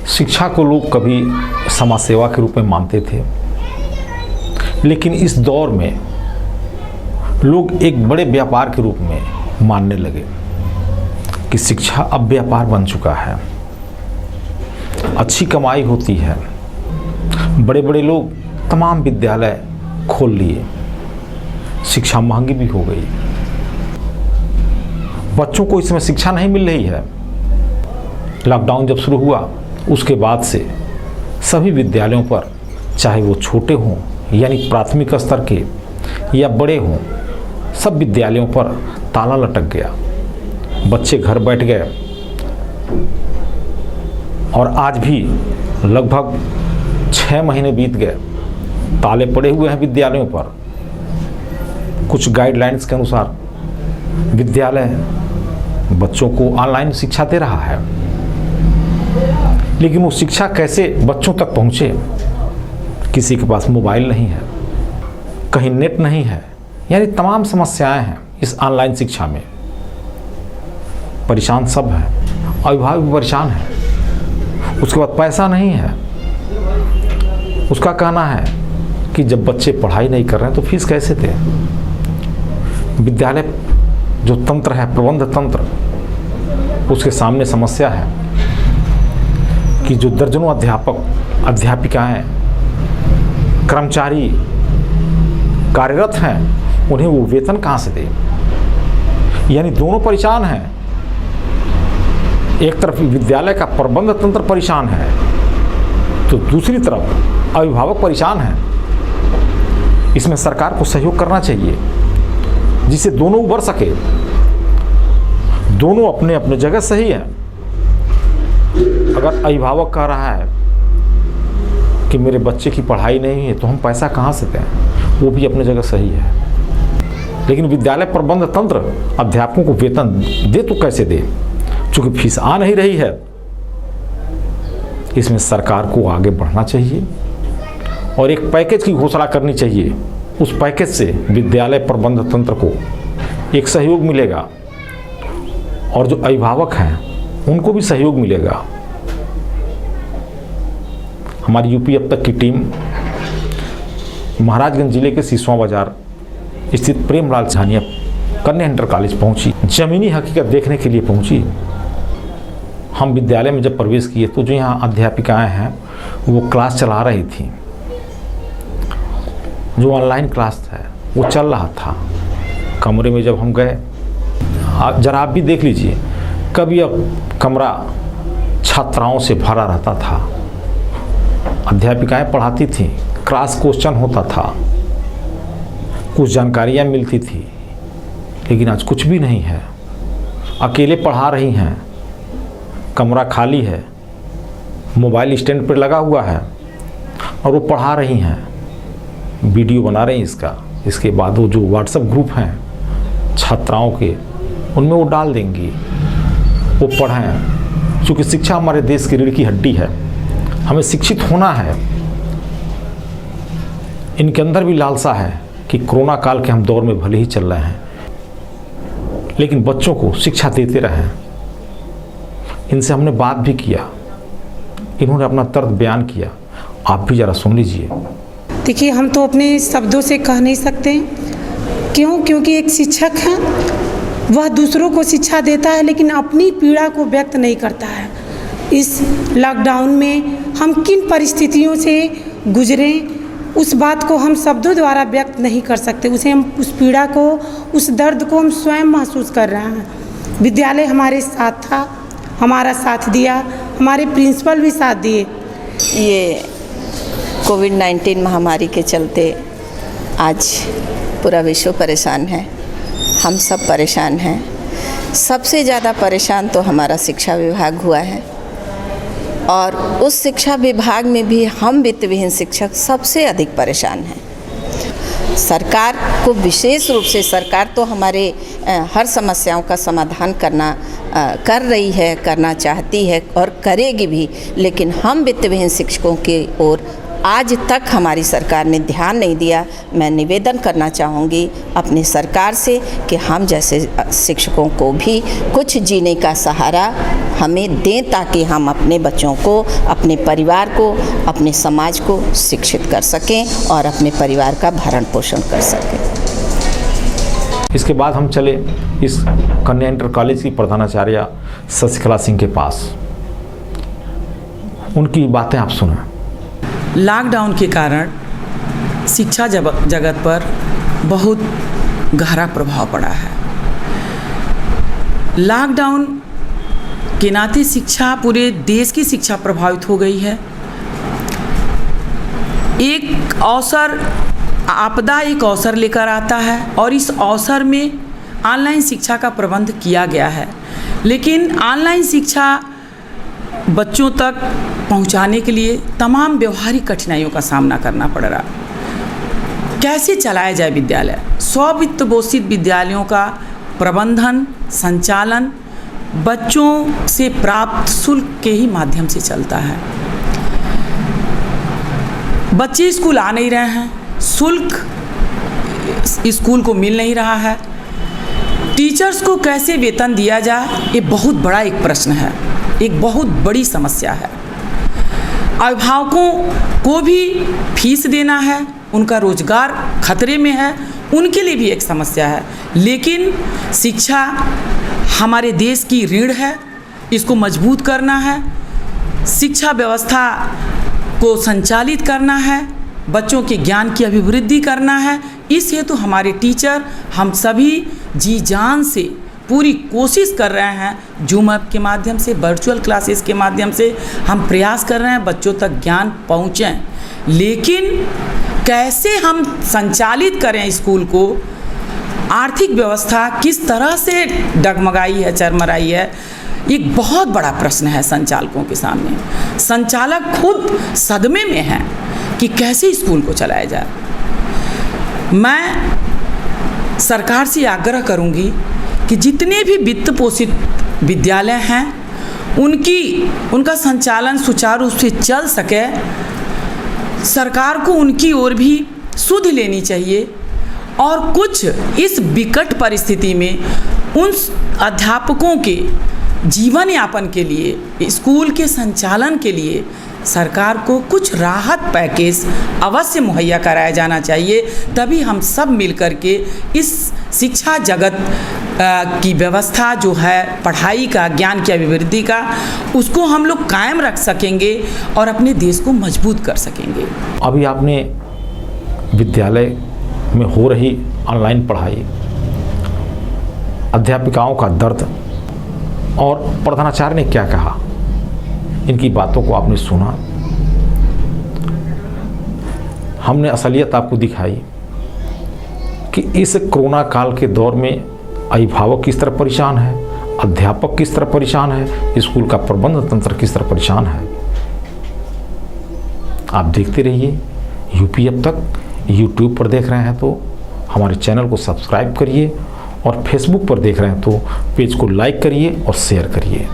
शिक्षा को लोग कभी समाज सेवा के रूप में मानते थे, लेकिन इस दौर में लोग एक बड़े व्यापार के रूप में मानने लगे कि शिक्षा अब व्यापार बन चुका है, अच्छी कमाई होती है। बड़े बड़े लोग तमाम विद्यालय खोल लिए, शिक्षा महंगी भी हो गई, बच्चों को इसमें शिक्षा नहीं मिल रही है। लॉकडाउन जब शुरू हुआ उसके बाद से सभी विद्यालयों पर, चाहे वो छोटे हों यानी प्राथमिक स्तर के या बड़े हों, सब विद्यालयों पर ताला लटक गया। बच्चे घर बैठ गए और आज भी लगभग 6 महीने बीत गए, ताले पड़े हुए हैं विद्यालयों पर। कुछ गाइडलाइंस के अनुसार विद्यालय बच्चों को ऑनलाइन शिक्षा दे रहा है, लेकिन वो शिक्षा कैसे बच्चों तक पहुँचे? किसी के पास मोबाइल नहीं है, कहीं नेट नहीं है, यानी तमाम समस्याएं हैं इस ऑनलाइन शिक्षा में। परेशान सब हैं, अभिभावक भी परेशान है। उसके बाद पैसा नहीं है। उसका कहना है कि जब बच्चे पढ़ाई नहीं कर रहे हैं तो फीस कैसे दें? विद्यालय जो तंत्र है, प्रबंध तंत्र, उसके सामने समस्या है कि जो दर्जनों अध्यापक, अध्यापिकाएं, कर्मचारी कार्यरत हैं, उन्हें वो वेतन कहाँ से दें? यानी दोनों परेशान हैं। एक तरफ विद्यालय का प्रबंध तंत्र परेशान है तो दूसरी तरफ अभिभावक परेशान हैं। इसमें सरकार को सहयोग करना चाहिए जिससे दोनों उभर सके। दोनों अपने अपने जगह सही है। अगर अभिभावक कह रहा है कि मेरे बच्चे की पढ़ाई नहीं है तो हम पैसा कहाँ से दें, वो भी अपनी जगह सही है। लेकिन विद्यालय प्रबंध तंत्र अध्यापकों को वेतन दे तो कैसे दे, चूँकि फीस आ नहीं रही है। इसमें सरकार को आगे बढ़ना चाहिए और एक पैकेज की घोषणा करनी चाहिए। उस पैकेज से विद्यालय प्रबंध तंत्र को एक सहयोग मिलेगा और जो अभिभावक हैं उनको भी सहयोग मिलेगा। हमारी यूपी अब तक की टीम महाराजगंज जिले के सिसवा बाजार स्थित प्रेमलाल झानिया कन्या इंटर कॉलेज पहुंची, जमीनी हकीकत देखने के लिए पहुंची। हम विद्यालय में जब प्रवेश किए तो जो यहाँ अध्यापिकाएं हैं वो क्लास चला रही थी। जो ऑनलाइन क्लास है वो चल रहा था। कमरे में जब हम गए, जरा आप भी देख लीजिए, कभी अब कमरा छात्राओं से भरा रहता था। अध्यापिकाएं पढ़ाती थीं, क्रॉस क्वेश्चन होता था, कुछ जानकारियां मिलती थी, लेकिन आज कुछ भी नहीं है। अकेले पढ़ा रही हैं, कमरा खाली है, मोबाइल स्टैंड पर लगा हुआ है और वो पढ़ा रही हैं, वीडियो बना रही हैं इसका। इसके बाद वो जो व्हाट्सएप ग्रुप हैं छात्राओं के, उनमें वो डाल देंगी, वो पढ़ें। क्योंकि शिक्षा हमारे देश की रीढ़ की हड्डी है, हमें शिक्षित होना है। इनके अंदर भी लालसा है कि कोरोना काल के हम दौर में भले ही चल रहे हैं, लेकिन बच्चों को शिक्षा देते रहें। इनसे हमने बात भी किया, इन्होंने अपना दर्द बयान किया, आप भी ज़रा सुन लीजिए। देखिए, हम तो अपने शब्दों से कह नहीं सकते। क्योंकि एक शिक्षक है, वह दूसरों को शिक्षा देता है लेकिन अपनी पीड़ा को व्यक्त नहीं करता है। इस लॉकडाउन में हम किन परिस्थितियों से गुजरे, उस बात को हम शब्दों द्वारा व्यक्त नहीं कर सकते। उस पीड़ा को, उस दर्द को हम स्वयं महसूस कर रहे हैं। विद्यालय हमारे साथ था, हमारा साथ दिया, हमारे प्रिंसिपल भी साथ दिए। ये कोविड-19 महामारी के चलते आज पूरा विश्व परेशान है, हम सब परेशान हैं। सबसे ज़्यादा परेशान तो हमारा शिक्षा विभाग हुआ है और उस शिक्षा विभाग में भी हम वित्त विहीन शिक्षक सबसे अधिक परेशान हैं। सरकार को विशेष रूप से, सरकार तो हमारे हर समस्याओं का समाधान कर रही है, करना चाहती है और करेगी भी, लेकिन हम वित्तविहीन शिक्षकों की ओर आज तक हमारी सरकार ने ध्यान नहीं दिया। मैं निवेदन करना चाहूँगी अपनी सरकार से कि हम जैसे शिक्षकों को भी कुछ जीने का सहारा हमें दें, ताकि हम अपने बच्चों को, अपने परिवार को, अपने समाज को शिक्षित कर सकें और अपने परिवार का भरण पोषण कर सकें। इसके बाद हम चले इस कन्या इंटर कॉलेज की प्रधानाचार्य शशिकला सिंह के पास। उनकी बातें आप सुनें। लॉकडाउन के कारण शिक्षा जगत पर बहुत गहरा प्रभाव पड़ा है। लॉकडाउन के नाते शिक्षा, पूरे देश की शिक्षा प्रभावित हो गई है। एक अवसर, आपदा एक अवसर लेकर आता है और इस अवसर में ऑनलाइन शिक्षा का प्रबंध किया गया है, लेकिन ऑनलाइन शिक्षा बच्चों तक पहुंचाने के लिए तमाम व्यवहारिक कठिनाइयों का सामना करना पड़ रहा। कैसे चलाया जाए विद्यालय? स्ववित्त पोषित विद्यालयों का प्रबंधन, संचालन बच्चों से प्राप्त शुल्क के ही माध्यम से चलता है। बच्चे स्कूल आ नहीं रहे हैं, शुल्क स्कूल को मिल नहीं रहा है। टीचर्स को कैसे वेतन दिया जाए, ये बहुत बड़ा एक प्रश्न है, एक बहुत बड़ी समस्या है। अभिभावकों को भी फीस देना है, उनका रोजगार खतरे में है, उनके लिए भी एक समस्या है। लेकिन शिक्षा हमारे देश की रीढ़ है, इसको मजबूत करना है, शिक्षा व्यवस्था को संचालित करना है, बच्चों के ज्ञान की अभिवृद्धि करना है। इस हेतु हमारे टीचर, हम सभी जी जान से पूरी कोशिश कर रहे हैं। जूम ऐप के माध्यम से, वर्चुअल क्लासेस के माध्यम से हम प्रयास कर रहे हैं बच्चों तक ज्ञान पहुँचें। लेकिन कैसे हम संचालित करें स्कूल को, आर्थिक व्यवस्था किस तरह से डगमगाई है, चरमराई है, एक बहुत बड़ा प्रश्न है संचालकों के सामने। संचालक खुद सदमे में हैं कि कैसे स्कूल को चलाया जाए। मैं सरकार से आग्रह करूंगी कि जितने भी वित्त पोषित विद्यालय हैं उनका संचालन सुचारू रूप से चल सके। सरकार को उनकी ओर भी सुध लेनी चाहिए और कुछ इस विकट परिस्थिति में उन अध्यापकों के जीवन यापन के लिए, स्कूल के संचालन के लिए सरकार को कुछ राहत पैकेज अवश्य मुहैया कराया जाना चाहिए। तभी हम सब मिलकर के इस शिक्षा जगत की व्यवस्था जो है, पढ़ाई का, ज्ञान की अभिवृद्धि का, उसको हम लोग कायम रख सकेंगे और अपने देश को मजबूत कर सकेंगे। अभी आपने विद्यालय में हो रही ऑनलाइन पढ़ाई, अध्यापिकाओं का दर्द और प्रधानाचार्य ने क्या कहा, इनकी बातों को आपने सुना। हमने असलियत आपको दिखाई कि इस कोरोना काल के दौर में अभिभावक किस तरह परेशान है, अध्यापक किस तरह परेशान है, स्कूल का प्रबंध तंत्र किस तरह परेशान है। आप देखते रहिए यूपी अब तक। यूट्यूब पर देख रहे हैं तो हमारे चैनल को सब्सक्राइब करिए और फेसबुक पर देख रहे हैं तो पेज को लाइक करिए और शेयर करिए।